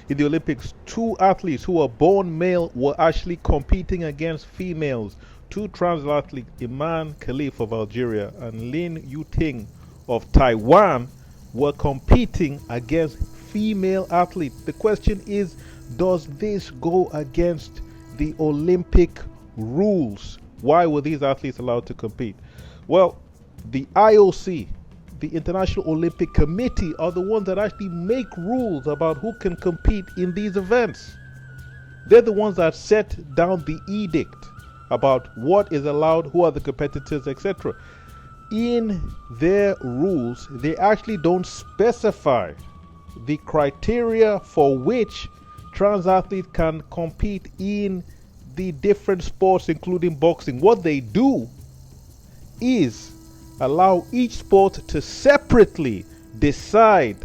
in the Olympics, two athletes who were born male were actually competing against females. Two trans athletes, Iman Khalif of Algeria and Lin Yuting of Taiwan, were competing against female athletes. The question is, does this go against the Olympic rules? Why were these athletes allowed to compete? Well, the IOC, the International Olympic Committee, are the ones that actually make rules about who can compete in these events. They're the ones that set down the edict about what is allowed, who are the competitors, etc. In their rules, they actually don't specify the criteria for which trans athletes can compete in the different sports, including boxing. What they do is allow each sport to separately decide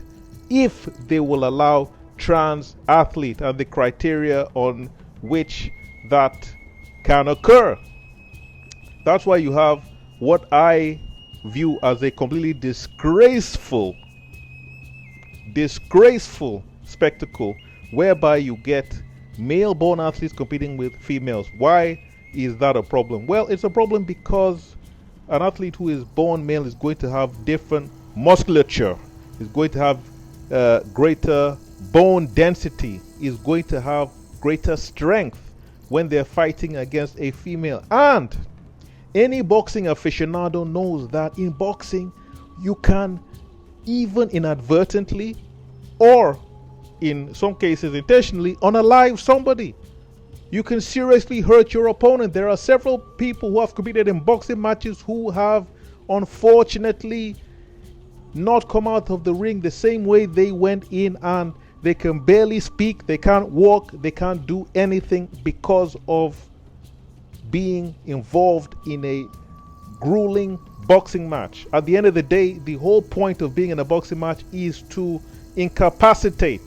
if they will allow trans athlete and the criteria on which that can occur. That's why you have what I view as a completely disgraceful spectacle whereby you get male-born athletes competing with females. Why is that a problem? Well, it's a problem because an athlete who is born male is going to have different musculature, is going to have greater bone density, is going to have greater strength when they're fighting against a female. And any boxing aficionado knows that in boxing, you can, even inadvertently or in some cases intentionally, unalive somebody. You can seriously hurt your opponent. There are several people who have competed in boxing matches who have unfortunately not come out of the ring the same way they went in, and they can barely speak, they can't walk, they can't do anything because of being involved in a grueling boxing match. At the end of the day, the whole point of being in a boxing match is to incapacitate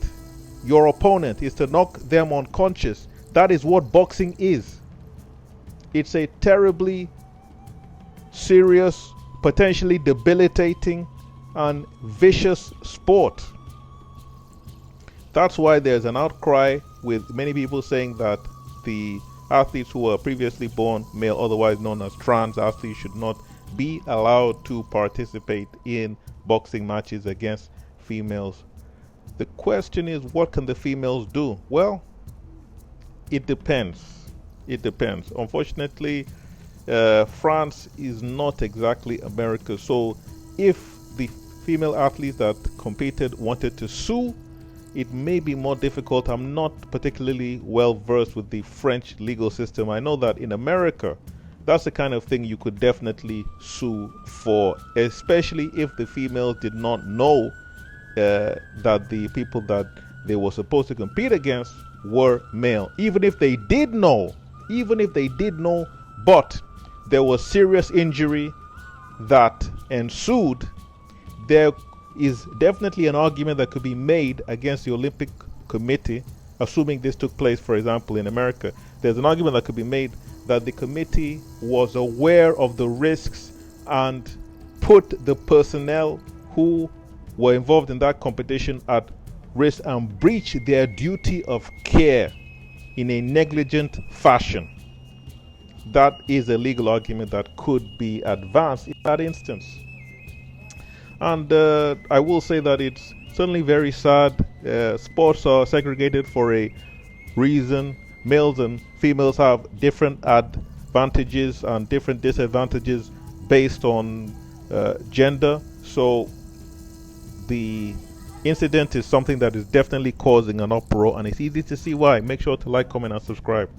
your opponent, is to knock them unconscious. That is what boxing is. It's a terribly serious, potentially debilitating and vicious sport. That's why there's an outcry with many people saying that the athletes who were previously born male, otherwise known as trans athletes, should not be allowed to participate in boxing matches against females. The question is, what can the females do? Well, it depends. It depends. Unfortunately, France is not exactly America. So if the female athletes that competed wanted to sue, it may be more difficult. I'm not particularly well versed with the French legal system. I know that in America, that's the kind of thing you could definitely sue for, especially if the females did not know that the people that they were supposed to compete against were male. Even if they did know, but there was serious injury that ensued, there is definitely an argument that could be made against the Olympic Committee, assuming this took place, for example, in America. There's an argument that could be made that the committee was aware of the risks and put the personnel who were involved in that competition at risk and breached their duty of care in a negligent fashion. That is a legal argument that could be advanced in that instance. And I will say that it's certainly very sad. Sports are segregated for a reason. Males and females have different advantages and different disadvantages based on gender. So the incident is something that is definitely causing an uproar, and it's easy to see why. Make sure to like, comment, and subscribe.